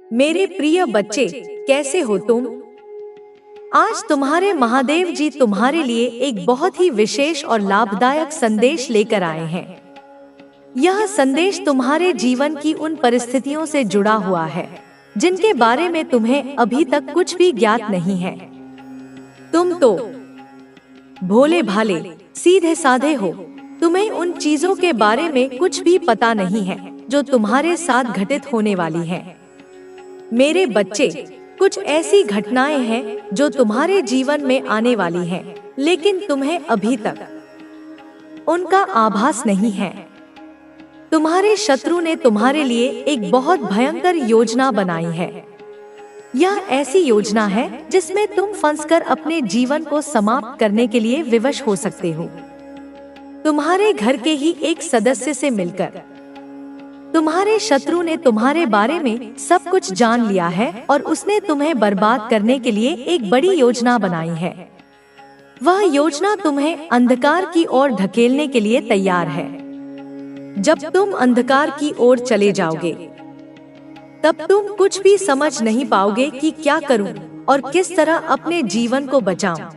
मेरे प्रिय बच्चे, कैसे हो तुम? आज तुम्हारे महादेव जी तुम्हारे लिए एक बहुत ही विशेष और लाभदायक संदेश लेकर आए हैं। यह संदेश तुम्हारे जीवन की उन परिस्थितियों से जुड़ा हुआ है जिनके बारे में तुम्हें अभी तक कुछ भी ज्ञात नहीं है। तुम तो भोले भाले सीधे साधे हो। तुम्हें उन चीजों के बारे में कुछ भी पता नहीं है जो तुम्हारे साथ घटित होने वाली हैं। मेरे बच्चे, कुछ ऐसी घटनाएं हैं जो तुम्हारे जीवन में आने वाली हैं, लेकिन तुम्हें अभी तक उनका आभास नहीं है। तुम्हारे शत्रु ने तुम्हारे लिए एक बहुत भयंकर योजना बनाई है। यह ऐसी योजना है जिसमें तुम फंसकर अपने जीवन को समाप्त करने के लिए विवश हो सकते हो। तुम्हारे घर के ही एक सदस्य से मिलकर तुम्हारे शत्रु ने तुम्हारे बारे में सब कुछ जान लिया है और उसने तुम्हें बर्बाद करने के लिए एक बड़ी योजना बनाई है। वह योजना तुम्हें अंधकार की ओर धकेलने के लिए तैयार है। जब तुम अंधकार की ओर चले जाओगे, तब तुम कुछ भी समझ नहीं पाओगे कि क्या करूं और किस तरह अपने जीवन को बचाऊं।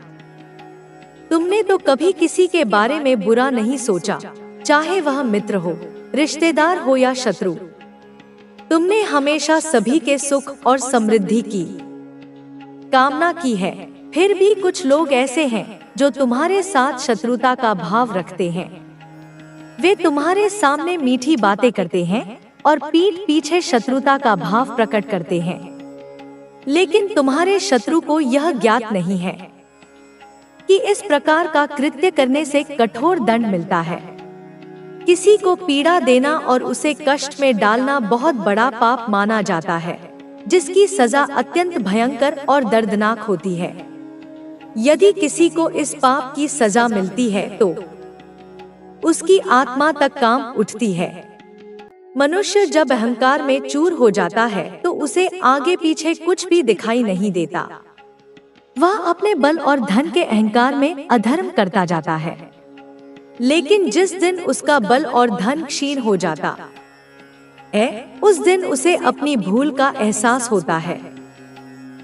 तुमने तो कभी किसी के बारे में बुरा नहीं सोचा, चाहे वह मित्र हो, रिश्तेदार हो या शत्रु। तुमने हमेशा सभी के सुख और समृद्धि की कामना की है। फिर भी कुछ लोग ऐसे हैं जो तुम्हारे साथ शत्रुता का भाव रखते हैं। वे तुम्हारे सामने मीठी बातें करते हैं और पीठ पीछे शत्रुता का भाव प्रकट करते हैं, लेकिन तुम्हारे शत्रु को यह ज्ञात नहीं है कि इस प्रकार का कृत्य करने से कठोर दंड मिलता है। किसी को पीड़ा देना और उसे कष्ट में डालना बहुत बड़ा पाप माना जाता है, जिसकी सजा अत्यंत भयंकर और दर्दनाक होती है। यदि किसी को इस पाप की सजा मिलती है तो उसकी आत्मा तक कांप उठती है। मनुष्य जब अहंकार में चूर हो जाता है तो उसे आगे पीछे कुछ भी दिखाई नहीं देता। वह अपने बल और धन के अहंकार में अधर्म करता जाता है, लेकिन जिस दिन उसका बल और धन क्षीण हो जाता है, उस दिन उसे अपनी भूल का एहसास होता है।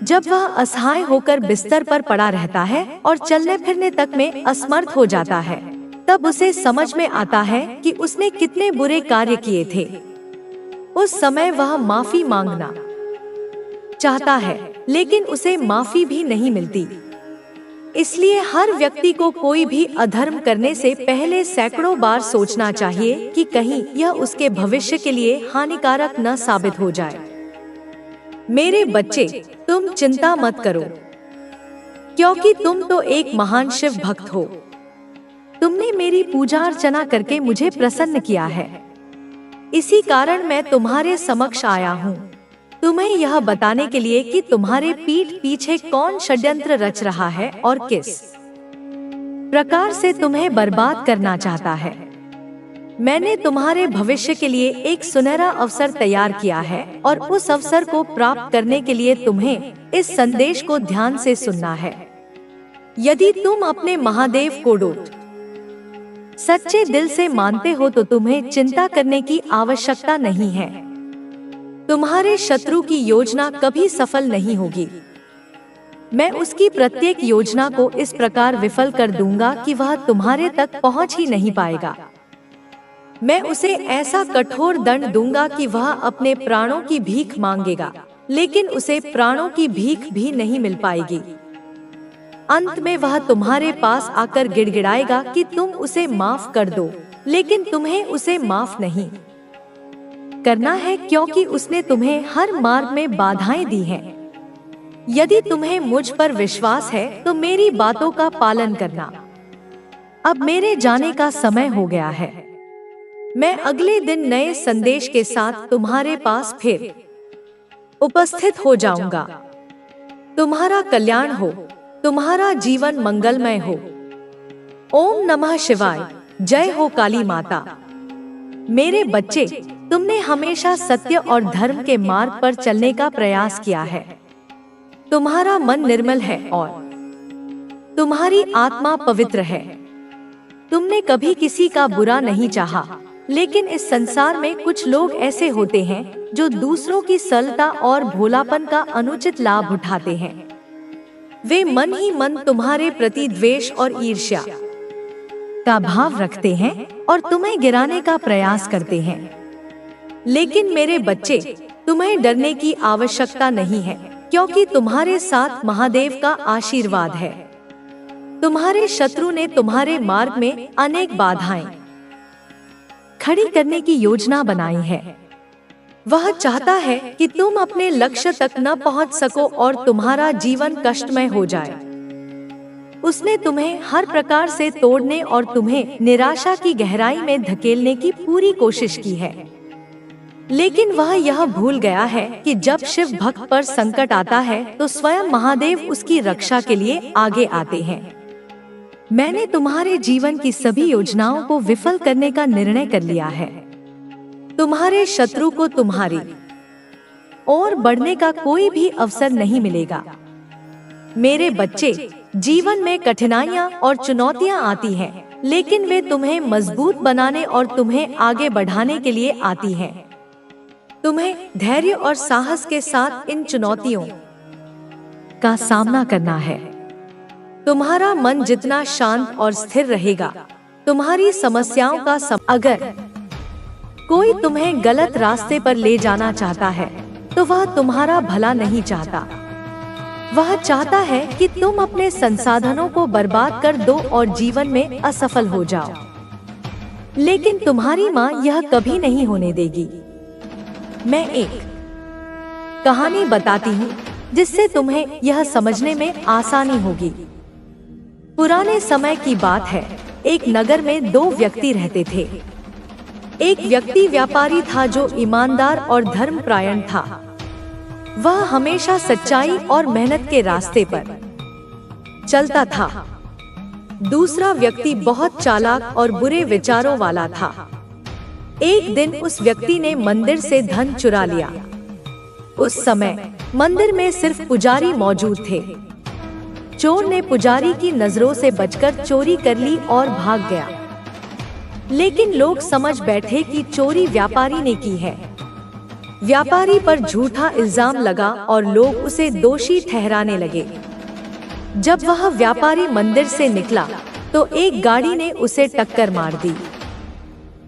जब वह असहाय होकर बिस्तर पर पड़ा रहता है और चलने फिरने तक में असमर्थ हो जाता है, तब उसे समझ में आता है कि उसने कितने बुरे कार्य किए थे। उस समय वह माफी मांगना चाहता है, लेकिन उसे माफी भी नहीं मिलती। इसलिए हर व्यक्ति को कोई भी अधर्म करने से पहले सैकड़ों बार सोचना चाहिए कि कहीं यह उसके भविष्य के लिए हानिकारक न साबित हो जाए। मेरे बच्चे, तुम चिंता मत करो, क्योंकि तुम तो एक महान शिव भक्त हो। तुमने मेरी पूजा अर्चना करके मुझे प्रसन्न किया है। इसी कारण मैं तुम्हारे समक्ष आया हूँ, तुम्हें यह बताने के लिए कि तुम्हारे पीठ पीछे कौन षड्यंत्र रच रहा है और किस प्रकार से तुम्हें बर्बाद करना चाहता है। मैंने तुम्हारे भविष्य के लिए एक सुनहरा अवसर तैयार किया है और उस अवसर को प्राप्त करने के लिए तुम्हें इस संदेश को ध्यान से सुनना है। यदि तुम अपने महादेव को सच्चे दिल से मानते हो तो तुम्हें चिंता करने की आवश्यकता नहीं है। तुम्हारे शत्रु की योजना कभी सफल नहीं होगी। मैं उसकी प्रत्येक योजना को इस प्रकार विफल कर दूंगा कि वह तुम्हारे तक पहुंच ही नहीं पाएगा। मैं उसे ऐसा कठोर दंड दूंगा कि वह अपने प्राणों की भीख मांगेगा, लेकिन उसे प्राणों की भीख भी नहीं मिल पाएगी। अंत में वह तुम्हारे पास आकर गिड़गिड़ाएगा कि तुम उसे माफ कर दो, लेकिन तुम्हें उसे माफ नहीं करना है, क्योंकि उसने तुम्हें हर मार्ग में बाधाएं दी हैं। यदि तुम्हें मुझ पर विश्वास है तो मेरी बातों का पालन करना। अब मेरे जाने का समय हो गया है। मैं अगले दिन नए संदेश के साथ तुम्हारे पास फिर उपस्थित हो जाऊंगा। तुम्हारा कल्याण हो, तुम्हारा जीवन मंगलमय हो। ओम नमः शिवाय। जय हो काली माता। मेरे बच्चे, तुमने हमेशा सत्य और धर्म के मार्ग पर चलने का प्रयास किया है। तुम्हारा मन निर्मल है और तुम्हारी आत्मा पवित्र है। तुमने कभी किसी का बुरा नहीं चाहा लेकिन इस संसार में कुछ लोग ऐसे होते हैं जो दूसरों की सरलता और भोलापन का अनुचित लाभ उठाते हैं। वे मन ही मन तुम्हारे प्रति द्वेष और ईर्ष्या का भाव रखते हैं और तुम्हें गिराने का प्रयास करते हैं। लेकिन मेरे बच्चे, तुम्हें डरने की आवश्यकता नहीं है, क्योंकि तुम्हारे साथ महादेव का आशीर्वाद है। तुम्हारे शत्रु ने तुम्हारे मार्ग में अनेक बाधाएं खड़ी करने की योजना बनाई है। वह चाहता है कि तुम अपने लक्ष्य तक न पहुंच सको और तुम्हारा जीवन कष्टमय हो जाए। उसने तुम्हें हर प्रकार से तोड़ने और तुम्हें निराशा की गहराई में धकेलने की पूरी कोशिश की है। लेकिन वह यह भूल गया है कि जब शिव भक्त पर संकट आता है तो स्वयं महादेव उसकी रक्षा के लिए आगे आते हैं। मैंने तुम्हारे जीवन की सभी योजनाओं को विफल करने का निर्णय कर लिया है। तुम्हारे शत्रु को तुम्हारी ओर बढ़ने का कोई भी अवसर नहीं मिलेगा। मेरे बच्चे, जीवन में कठिनाइयां और चुनौतियां आती हैं, लेकिन वे तुम्हें मजबूत बनाने और तुम्हें आगे बढ़ाने के लिए आती हैं। तुम्हें धैर्य और साहस के साथ इन चुनौतियों का सामना करना है। तुम्हारा मन जितना शांत और स्थिर रहेगा, तुम्हारी समस्याओं का अगर कोई तुम्हें गलत रास्ते पर ले जाना चाहता है तो वह तुम्हारा भला नहीं चाहता। वह चाहता है कि तुम अपने संसाधनों को बर्बाद कर दो और जीवन में असफल हो जाओ। लेकिन तुम्हारी माँ यह कभी नहीं होने देगी। मैं एक कहानी बताती हूँ जिससे तुम्हें यह समझने में आसानी होगी। पुराने समय की बात है। एक नगर में दो व्यक्ति रहते थे। एक व्यक्ति व्यापारी था जो ईमानदार और धर्मपरायण था। वह हमेशा सच्चाई और मेहनत के रास्ते पर चलता था। दूसरा व्यक्ति बहुत चालाक और बुरे विचारों वाला था। एक दिन उस व्यक्ति ने मंदिर से धन चुरा लिया। उस समय मंदिर में सिर्फ पुजारी मौजूद थे। चोर ने पुजारी की नजरों से बचकर चोरी कर ली और भाग गया। लेकिन लोग समझ बैठे कि चोरी व्यापारी ने की है। व्यापारी पर झूठा इल्जाम लगा और लोग उसे दोषी ठहराने लगे। जब वह व्यापारी मंदिर से निकला तो एक गाड़ी ने उसे टक्कर मार दी।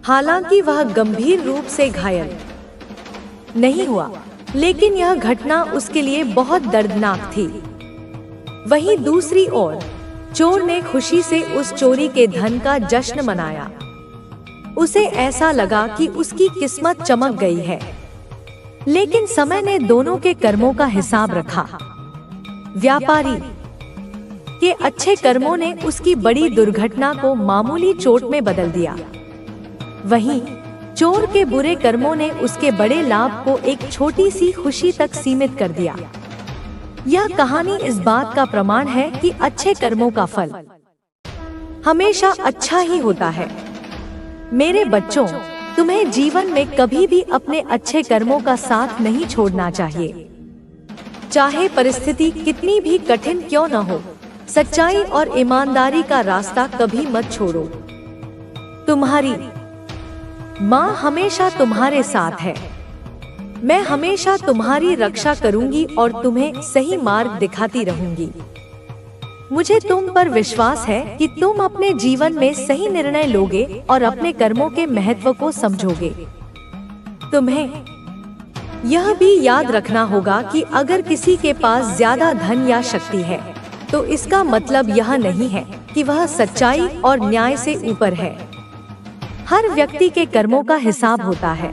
हालांकि वह गंभीर रूप से घायल नहीं हुआ, लेकिन यह घटना उसके लिए बहुत दर्दनाक थी। वहीं दूसरी ओर चोर ने खुशी से उस चोरी के धन का जश्न मनाया। उसे ऐसा लगा कि उसकी किस्मत चमक गई है। लेकिन समय ने दोनों के कर्मों का हिसाब रखा। व्यापारी के अच्छे कर्मों ने उसकी बड़ी दुर्घटना को मामूली चोट में बदल दिया। वहीं चोर के बुरे कर्मों ने उसके बड़े लाभ को एक छोटी सी खुशी तक सीमित कर दिया। यह कहानी इस बात का प्रमाण है कि अच्छे कर्मों का फल हमेशा अच्छा ही होता है। मेरे बच्चों, तुम्हें जीवन में कभी भी अपने अच्छे कर्मों का साथ नहीं छोड़ना चाहिए। चाहे परिस्थिति कितनी भी कठिन क्यों न हो, सच्चाई और ईमानदारी का रास्ता कभी मत छोड़ो। तुम्हारी माँ हमेशा तुम्हारे साथ है। मैं हमेशा तुम्हारी रक्षा करूंगी और तुम्हें सही मार्ग दिखाती रहूंगी। मुझे तुम पर विश्वास है कि तुम अपने जीवन में सही निर्णय लोगे और अपने कर्मों के महत्व को समझोगे। तुम्हें यह भी याद रखना होगा कि अगर किसी के पास ज्यादा धन या शक्ति है तो इसका मतलब यह नहीं है कि वह सच्चाई और न्याय से ऊपर है। हर व्यक्ति के कर्मों का हिसाब होता है।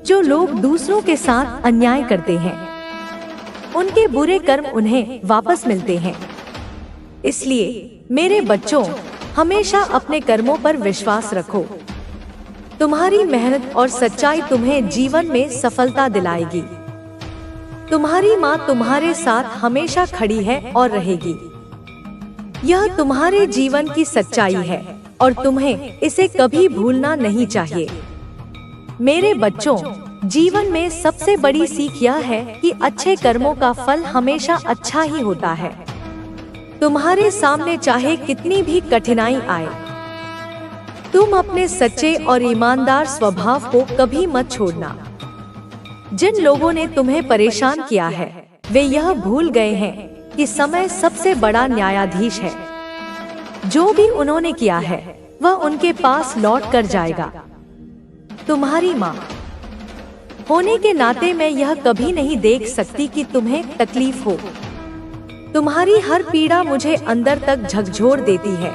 जो लोग दूसरों के साथ अन्याय करते हैं, उनके बुरे कर्म उन्हें वापस मिलते हैं। इसलिए मेरे बच्चों, हमेशा अपने कर्मों पर विश्वास रखो। तुम्हारी मेहनत और सच्चाई तुम्हें जीवन में सफलता दिलाएगी। तुम्हारी माँ तुम्हारे साथ हमेशा खड़ी है और रहेगी। यह तुम्हारे जीवन की सच्चाई है और तुम्हें इसे कभी भूलना नहीं चाहिए। मेरे बच्चों, जीवन में सबसे बड़ी सीख यह है कि अच्छे कर्मों का फल हमेशा अच्छा ही होता है। तुम्हारे सामने चाहे कितनी भी कठिनाई आए, तुम अपने सच्चे और ईमानदार स्वभाव को कभी मत छोड़ना। जिन लोगों ने तुम्हें परेशान किया है वे यह भूल गए हैं कि समय सबसे बड़ा न्यायाधीश है। जो भी उन्होंने किया है वह उनके पास लौट कर जाएगा। तुम्हारी माँ होने के नाते मैं यह कभी नहीं देख सकती कि तुम्हें तकलीफ हो। तुम्हारी हर पीड़ा मुझे अंदर तक झकझोर देती है,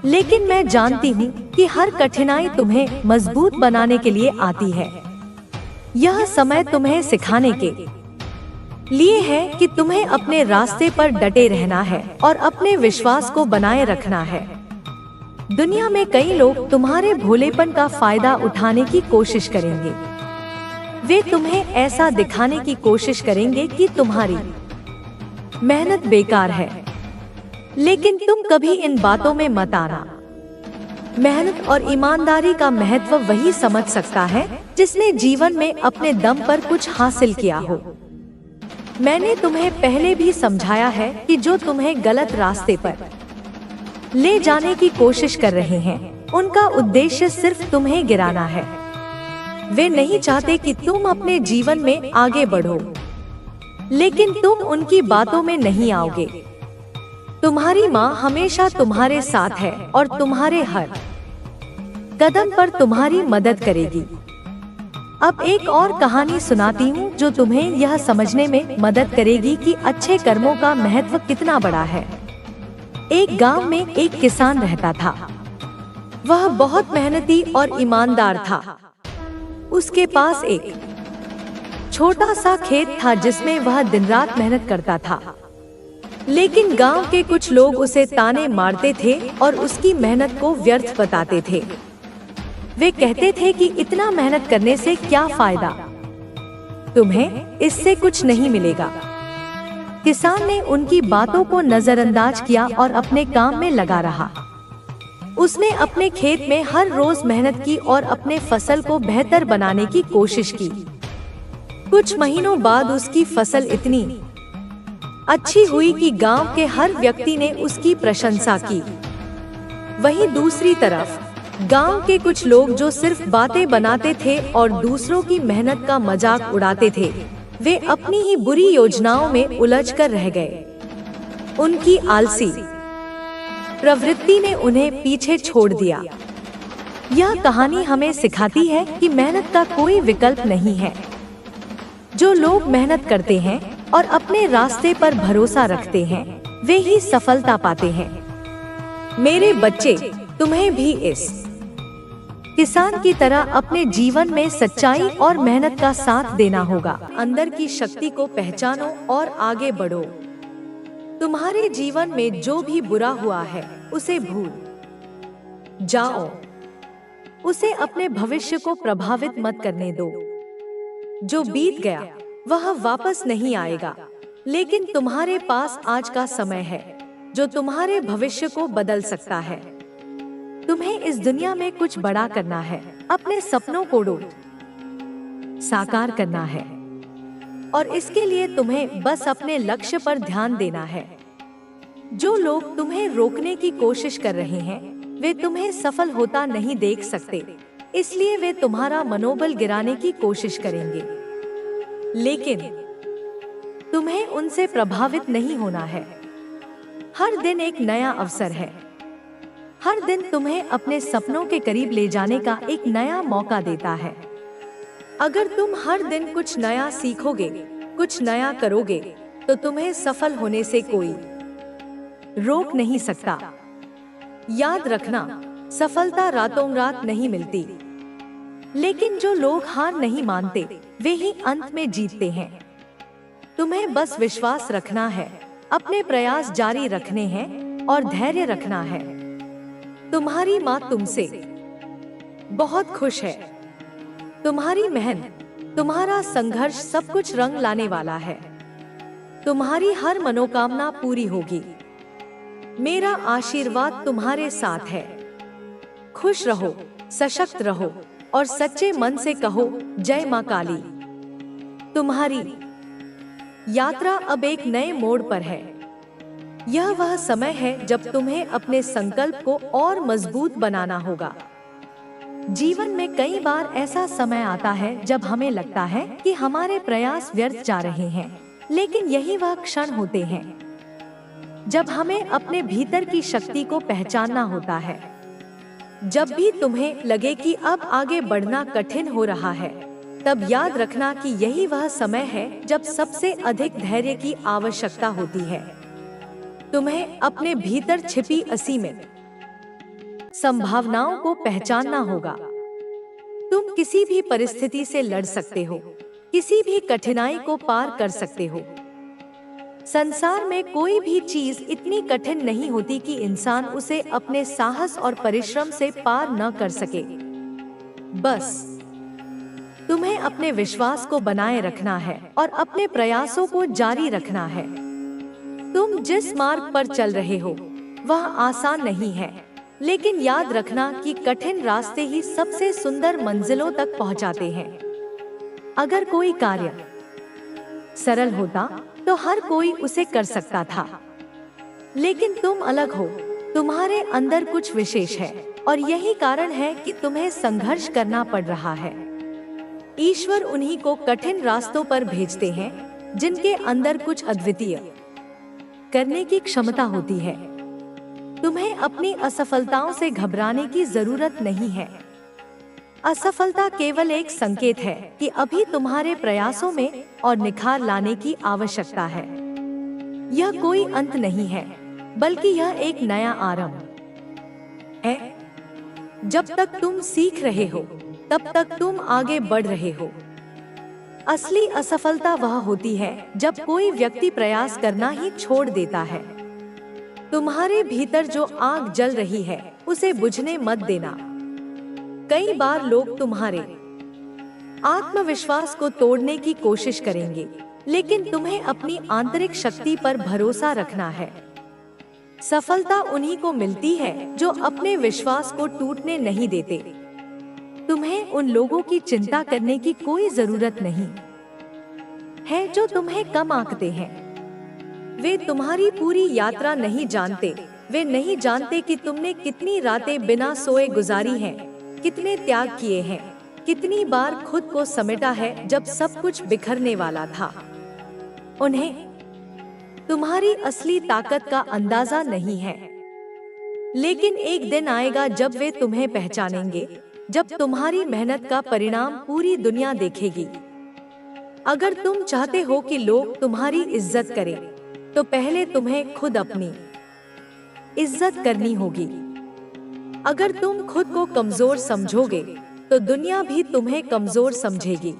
लेकिन मैं जानती हूँ कि हर कठिनाई तुम्हें मजबूत बनाने के लिए आती है। यह समय तुम्हें सिखाने के लिए है कि तुम्हें अपने रास्ते पर डटे रहना है और अपने विश्वास को बनाए रखना है। दुनिया में कई लोग तुम्हारे भोलेपन का फायदा उठाने की कोशिश करेंगे। वे तुम्हें ऐसा दिखाने की कोशिश करेंगे कि तुम्हारी मेहनत बेकार है, लेकिन तुम कभी इन बातों में मत आना। मेहनत और ईमानदारी का महत्व वही समझ सकता है जिसने जीवन में अपने दम पर कुछ हासिल किया हो। मैंने तुम्हें पहले भी समझाया है कि जो तुम्हें गलत रास्ते पर ले जाने की कोशिश कर रहे हैं उनका उद्देश्य सिर्फ तुम्हें गिराना है। वे नहीं चाहते कि तुम अपने जीवन में आगे बढ़ो, लेकिन तुम उनकी बातों में नहीं आओगे। तुम्हारी माँ हमेशा तुम्हारे साथ है और तुम्हारे हर कदम पर तुम्हारी मदद करेगी। अब एक और कहानी सुनाती हूँ जो तुम्हें यह समझने में मदद करेगी कि अच्छे कर्मों का महत्व कितना बड़ा है। एक गांव में एक किसान रहता था। वह बहुत मेहनती और ईमानदार था। उसके पास एक छोटा सा खेत था जिसमें वह दिन रात मेहनत करता था, लेकिन गांव के कुछ लोग उसे ताने मारते थे और उसकी मेहनत को व्यर्थ बताते थे। वे कहते थे कि इतना मेहनत करने से क्या फायदा, तुम्हें इससे कुछ नहीं मिलेगा। किसान ने उनकी बातों को नजरअंदाज किया और अपने काम में लगा रहा। उसने अपने खेत में हर रोज मेहनत की और अपने फसल को बेहतर बनाने की कोशिश की। कुछ महीनों बाद उसकी फसल इतनी अच्छी हुई कि गांव के हर व्यक्ति ने उसकी प्रशंसा की। वहीं दूसरी तरफ गांव के कुछ लोग जो सिर्फ बातें बनाते थे और दूसरों की मेहनत का मजाक उड़ाते थे, वे अपनी ही बुरी योजनाओं में उलझकर रह गए। उनकी आलसी प्रवृत्ति ने उन्हें पीछे छोड़ दिया। यह कहानी हमें सिखाती है कि मेहनत का कोई विकल्प नहीं है। जो लोग मेहनत करते हैं और अपने रास्ते पर भरोसा रखते हैं, वे ही सफलता पाते हैं। मेरे बच्चे, तुम्हें भी इस किसान की तरह अपने जीवन में सच्चाई और मेहनत का साथ देना होगा। अंदर की शक्ति को पहचानो और आगे बढ़ो। तुम्हारे जीवन में जो भी बुरा हुआ है उसे भूल जाओ। उसे अपने भविष्य को प्रभावित मत करने दो। जो बीत गया वह वापस नहीं आएगा, लेकिन तुम्हारे पास आज का समय है जो तुम्हारे भविष्य को बदल सकता है। तुम्हें इस दुनिया में कुछ बड़ा करना है, अपने सपनों को साकार करना है, और इसके लिए तुम्हें बस अपने लक्ष्य पर ध्यान देना है। जो लोग तुम्हें रोकने की कोशिश कर रहे हैं, वे तुम्हें सफल होता नहीं देख सकते, इसलिए वे तुम्हारा मनोबल गिराने की कोशिश करेंगे। लेकिन तुम्हें उनसे प्रभावित नहीं होना है। हर दिन एक नया अवसर है। हर दिन तुम्हें अपने सपनों के करीब ले जाने का एक नया मौका देता है। अगर तुम हर दिन कुछ नया सीखोगे, कुछ नया करोगे, तो तुम्हें सफल होने से कोई रोक नहीं सकता। याद रखना, सफलता रातों रात नहीं मिलती, लेकिन जो लोग हार नहीं मानते वे ही अंत में जीतते हैं। तुम्हें बस विश्वास रखना है, अपने प्रयास जारी रखने हैं और धैर्य रखना है। तुम्हारी माँ तुमसे बहुत खुश है। तुम्हारी मेहनत, तुम्हारा संघर्ष सब कुछ रंग लाने वाला है। तुम्हारी हर मनोकामना पूरी होगी। मेरा आशीर्वाद तुम्हारे साथ है। खुश रहो, सशक्त रहो और सच्चे मन से कहो जय माँ काली। तुम्हारी यात्रा अब एक नए मोड़ पर है। यह वह समय है जब तुम्हें अपने संकल्प को और मजबूत बनाना होगा। जीवन में कई बार ऐसा समय आता है जब हमें लगता है कि हमारे प्रयास व्यर्थ जा रहे हैं, लेकिन यही वह क्षण होते हैं जब हमें अपने भीतर की शक्ति को पहचानना होता है। जब भी तुम्हें लगे कि अब आगे बढ़ना कठिन हो रहा है, तब याद रखना कि यही वह समय है जब सबसे अधिक धैर्य की आवश्यकता होती है। तुम्हें अपने भीतर छिपी असीमित संभावनाओं को पहचानना होगा। तुम किसी भी परिस्थिति से लड़ सकते हो, किसी भी कठिनाई को पार कर सकते हो। संसार में कोई भी चीज इतनी कठिन नहीं होती कि इंसान उसे अपने साहस और परिश्रम से पार न कर सके। बस तुम्हें अपने विश्वास को बनाए रखना है और अपने प्रयासों को जारी रखना है। तुम जिस मार्ग पर चल रहे हो वह आसान नहीं है, लेकिन याद रखना कि कठिन रास्ते ही सबसे सुंदर मंजिलों तक पहुंचाते हैं। अगर कोई कार्य सरल होता तो हर कोई उसे कर सकता था, लेकिन तुम अलग हो, तुम्हारे अंदर कुछ विशेष है और यही कारण है कि तुम्हें संघर्ष करना पड़ रहा है। ईश्वर उन्हीं को कठिन रास्तों पर भेजते हैं जिनके अंदर कुछ अद्वितीय करने की क्षमता होती है। तुम्हें अपनी असफलताओं से घबराने की जरूरत नहीं है। असफलता केवल एक संकेत है कि अभी तुम्हारे प्रयासों में और निखार लाने की आवश्यकता है। यह कोई अंत नहीं है, बल्कि यह एक नया आरंभ है। जब तक तुम सीख रहे हो, तब तक तुम आगे बढ़ रहे हो। असली असफलता वह होती है जब कोई व्यक्ति प्रयास करना ही छोड़ देता है। तुम्हारे भीतर जो आग जल रही है, उसे बुझने मत देना। कई बार लोग तुम्हारे आत्मविश्वास को तोड़ने की कोशिश करेंगे, लेकिन तुम्हें अपनी आंतरिक शक्ति पर भरोसा रखना है। सफलता उन्हीं को मिलती है जो अपने विश्वास को टूटने नहीं देते। तुम्हें उन लोगों की चिंता करने की कोई जरूरत नहीं है जो तुम्हें कम आंकते हैं। वे तुम्हारी पूरी यात्रा नहीं जानते। वे नहीं जानते कि तुमने कितनी रातें बिना सोए गुजारी हैं, कितने त्याग किए हैं, कितनी बार खुद को समेटा है जब सब कुछ बिखरने वाला था। उन्हें तुम्हारी असली ताकत का अंदाजा नहीं है, लेकिन एक दिन आएगा जब वे तुम्हें पहचानेंगे, जब तुम्हारी मेहनत का परिणाम पूरी दुनिया देखेगी। अगर तुम चाहते हो कि लोग तुम्हारी इज्जत करें, तो पहले तुम्हें खुद अपनी इज्जत करनी होगी। अगर तुम खुद को कमजोर समझोगे, तो दुनिया भी तुम्हें कमजोर समझेगी।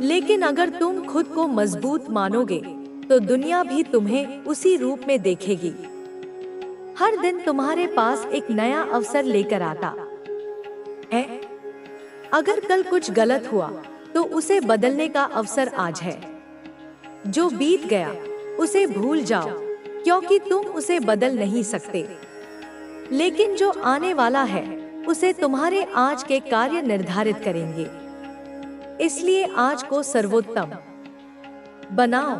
लेकिन अगर तुम खुद को मजबूत मानोगे, तो दुनिया भी तुम्हें उसी रूप में देखेगी। हर दिन तुम्हारे पास एक नया अवसर लेकर आता है। अगर कल कुछ गलत हुआ, तो उसे बदलने का अवसर आज है। जो बीत गया उसे भूल जाओ, क्योंकि तुम उसे बदल नहीं सकते। लेकिन जो आने वाला है, उसे तुम्हारे आज के कार्य निर्धारित करेंगे। इसलिए आज को सर्वोत्तम बनाओ,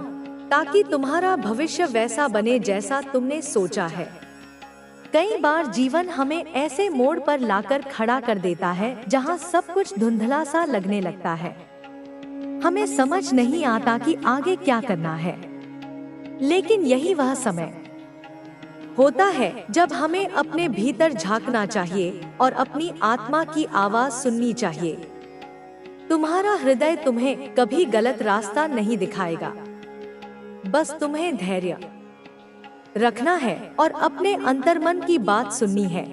ताकि तुम्हारा भविष्य वैसा बने जैसा तुमने सोचा है। कई बार जीवन हमें ऐसे मोड़ पर लाकर खड़ा कर देता है जहां सब कुछ धुंधला सा लगने लगता है। हमें समझ नहीं आता कि आगे क्या करना है। लेकिन यही वह समय होता है जब हमें अपने भीतर झांकना चाहिए और अपनी आत्मा की आवाज सुननी चाहिए। तुम्हारा हृदय तुम्हें कभी गलत रास्ता नहीं दिखाएगा। बस तुम्हें धैर्य रखना है और अपने अंतर्मन की बात सुननी है।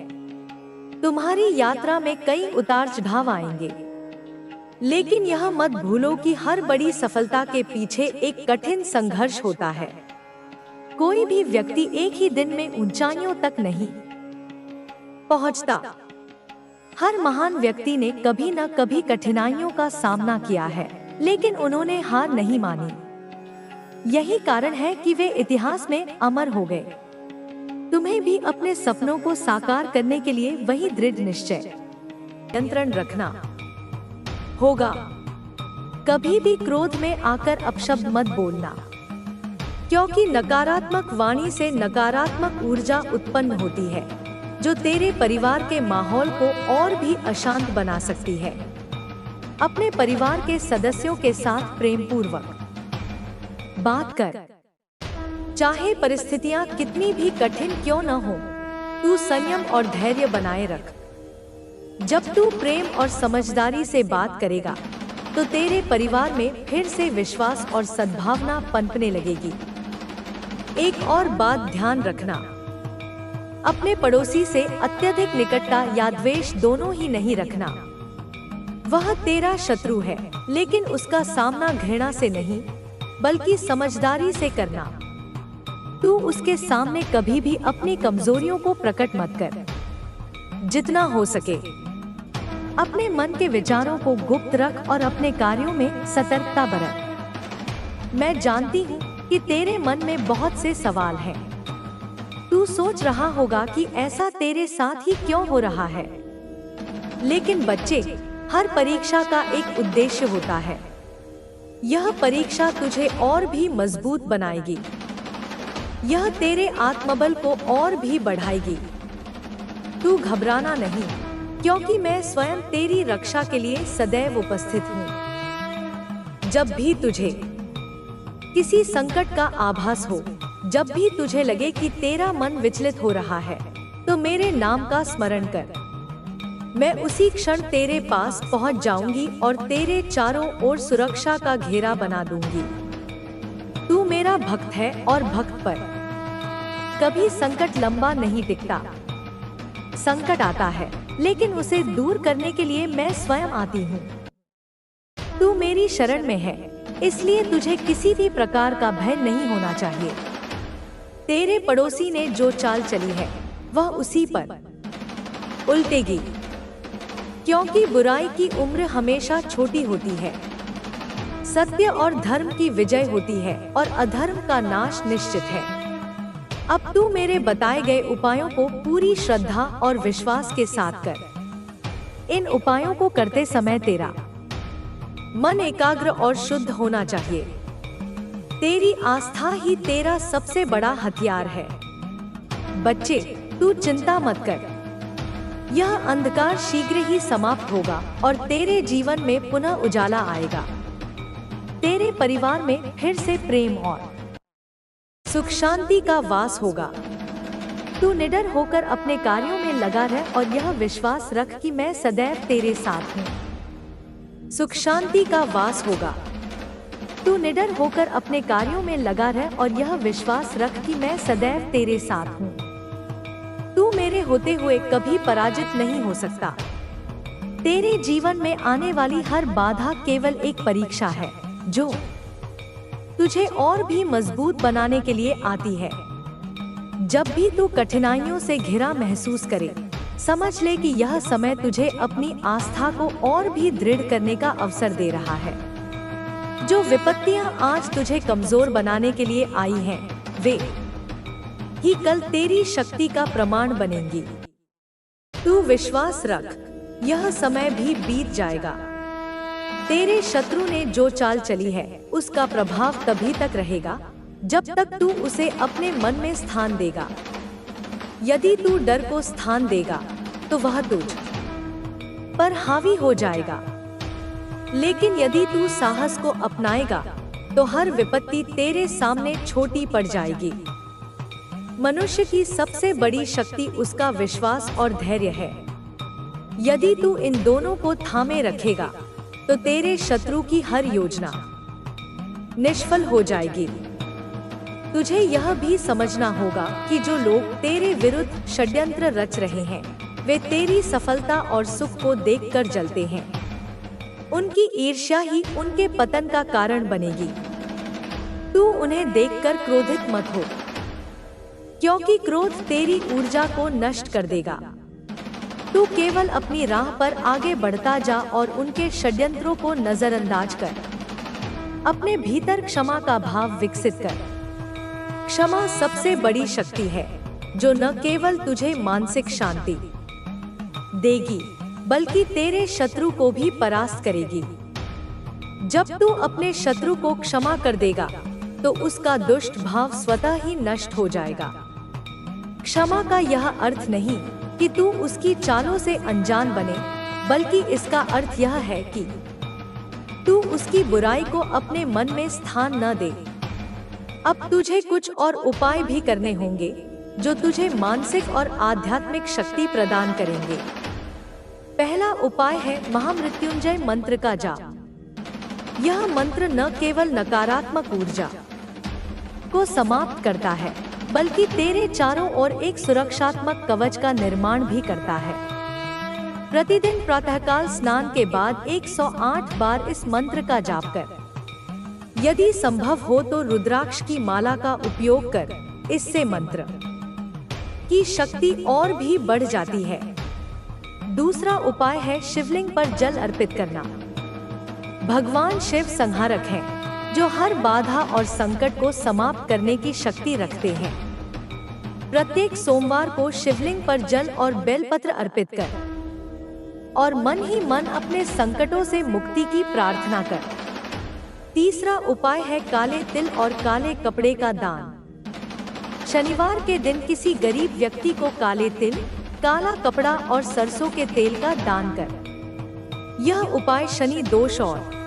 तुम्हारी यात्रा में कई उतार चढ़ाव आएंगे, लेकिन यह मत भूलो कि हर बड़ी सफलता के पीछे एक कठिन संघर्ष होता है। कोई भी व्यक्ति एक ही दिन में ऊंचाइयों तक नहीं पहुंचता। हर महान व्यक्ति ने कभी न कभी कठिनाइयों का सामना किया है, लेकिन उन्होंने हार नहीं मानी। यही कारण है कि वे इतिहास में अमर हो गए। तुम्हें भी अपने सपनों को साकार करने के लिए वही दृढ़ निश्चय, नियंत्रण रखना होगा। कभी भी क्रोध में आकर अपशब्द मत बोलना। क्योंकि नकारात्मक वाणी से नकारात्मक ऊर्जा उत्पन्न होती है, जो तेरे परिवार के माहौल को और भी अशांत बना सकती है। अपने परिवार के सदस्यों के साथ प्रेम पूर्वक बात कर। चाहे परिस्थितियां कितनी भी कठिन क्यों न हो, तू संयम और धैर्य बनाए रख। जब तू प्रेम और समझदारी से बात करेगा, तो तेरे परिवार में फिर से विश्वास और सद्भावना पनपने लगेगी। एक और बात ध्यान रखना, अपने पड़ोसी से अत्यधिक निकटता या द्वेष दोनों ही नहीं रखना। वह तेरा शत्रु है, लेकिन उसका सामना घृणा से नहीं, बल्कि समझदारी से करना। तू उसके सामने कभी भी अपनी कमजोरियों को प्रकट मत कर। जितना हो सके अपने मन के विचारों को गुप्त रख और अपने कार्यों में सतर्कता बरत। मैं जानती हूँ कि तेरे मन में बहुत से सवाल हैं। तू सोच रहा होगा कि ऐसा तेरे साथ ही क्यों हो रहा है। लेकिन बच्चे, हर परीक्षा का एक उद्देश्य होता है। यह परीक्षा तुझे और भी मजबूत बनाएगी। यह तेरे आत्मबल को और भी बढ़ाएगी। तू घबराना नहीं, क्योंकि मैं स्वयं तेरी रक्षा के लिए सदैव उपस्थित हूँ। जब भी तुझे किसी संकट का आभास हो, जब भी तुझे लगे कि तेरा मन विचलित हो रहा है, तो मेरे नाम का स्मरण कर। मैं उसी क्षण तेरे पास पहुंच जाऊंगी और तेरे चारों ओर सुरक्षा का घेरा बना दूंगी। तू मेरा भक्त है और भक्त पर कभी संकट लंबा नहीं टिकता। संकट आता है, लेकिन उसे दूर करने के लिए मैं स्वयं आती हूँ। तू मेरी शरण में है, इसलिए तुझे किसी भी प्रकार का भय नहीं होना चाहिए। तेरे पड़ोसी ने जो चाल चली है, वह उसी पर उल्टेगी, क्योंकि बुराई की उम्र हमेशा छोटी होती है। सत्य और धर्म की विजय होती है और अधर्म का नाश निश्चित है। अब तू मेरे बताए गए उपायों को पूरी श्रद्धा और विश्वास के साथ कर। इन उपायों को करते समय तेरा मन एकाग्र और शुद्ध होना चाहिए। तेरी आस्था ही तेरा सबसे बड़ा हथियार है। बच्चे, तू चिंता मत कर। यह अंधकार शीघ्र ही समाप्त होगा और तेरे जीवन में पुनः उजाला आएगा। तेरे परिवार में फिर से प्रेम और सुख शांति का वास होगा। तू निडर होकर अपने कार्यों में लगा रह और यह विश्वास रख कि मैं सदैव तेरे साथ हूँ। सुख शांति का वास होगा। तू निडर होकर अपने कार्यों में लगा रह और यह विश्वास रख कि मैं सदैव तेरे साथ हूँ। तू मेरे होते हुए कभी पराजित नहीं हो सकता। तेरे जीवन में आने वाली हर बाधा केवल एक परीक्षा है, जो तुझे और भी मजबूत बनाने के लिए आती है। जब भी तू कठिनाइयों से घिरा महसूस करे, समझ ले कि यह समय तुझे अपनी आस्था को और भी दृढ़ करने का अवसर दे रहा है। जो विपत्तियां आज तुझे कमजोर बनाने के लिए आई हैं, वे ही कल तेरी शक्ति का प्रमाण बनेंगी। तू विश्वास रख, यह समय भी बीत जाएगा। तेरे शत्रु ने जो चाल चली है, उसका प्रभाव तभी तक रहेगा जब तक तू उसे अपने मन में स्थान देगा। यदि तू डर को स्थान देगा, तो वह तुझ पर हावी हो जाएगा। लेकिन यदि तू साहस को अपनाएगा, तो हर विपत्ति तेरे सामने छोटी पड़ जाएगी। मनुष्य की सबसे बड़ी शक्ति उसका विश्वास और धैर्य है। यदि तू इन दोनों को थामे रखेगा, तो तेरे शत्रु की हर योजना निष्फल हो जाएगी। तुझे यह भी समझना होगा कि जो लोग तेरे विरुद्ध षड्यंत्र रच रहे हैं, वे तेरी सफलता और सुख को देखकर जलते हैं। उनकी ईर्ष्या ही उनके पतन का कारण बनेगी। तू उन्हें देखकर क्रोधित मत हो, क्योंकि क्रोध तेरी ऊर्जा को नष्ट कर देगा। तू केवल अपनी राह पर आगे बढ़ता जा और उनके षड्यंत्रों को नजरअंदाज कर। अपने भीतर क्षमा का भाव विकसित कर। क्षमा सबसे बड़ी शक्ति है, जो न केवल तुझे मानसिक शांति देगी, बल्कि तेरे शत्रु को भी परास्त करेगी। जब तू अपने शत्रु को क्षमा कर देगा, तो उसका दुष्ट भाव स्वतः ही नष्ट हो जाएगा। क्षमा का यह अर्थ नहीं कि तू उसकी चालों से अनजान बने, बल्कि इसका अर्थ यह है कि तू उसकी बुराई को अपने मन में स्थान न दे। अब तुझे कुछ और उपाय भी करने होंगे जो तुझे मानसिक और आध्यात्मिक शक्ति प्रदान करेंगे। पहला उपाय है महामृत्युंजय मंत्र का जाप। यह मंत्र न केवल नकारात्मक ऊर्जा को समाप्त करता है, बल्कि तेरे चारों ओर एक सुरक्षात्मक कवच का निर्माण भी करता है। प्रतिदिन प्रातःकाल स्नान के बाद 108 बार इस मंत्र का जाप कर। यदि संभव हो तो रुद्राक्ष की माला का उपयोग कर। इससे मंत्र की शक्ति और भी बढ़ जाती है। दूसरा उपाय है शिवलिंग पर जल अर्पित करना। भगवान शिव संहारक हैं, जो हर बाधा और संकट को समाप्त करने की शक्ति रखते हैं। प्रत्येक सोमवार को शिवलिंग पर जल और बेलपत्र अर्पित कर और मन ही मन अपने संकटों से मुक्ति की प्रार्थना कर। तीसरा उपाय है काले तिल और काले कपड़े का दान। शनिवार के दिन किसी गरीब व्यक्ति को काले तिल, काला कपड़ा और सरसों के तेल का दान कर। यह उपाय शनि दोष और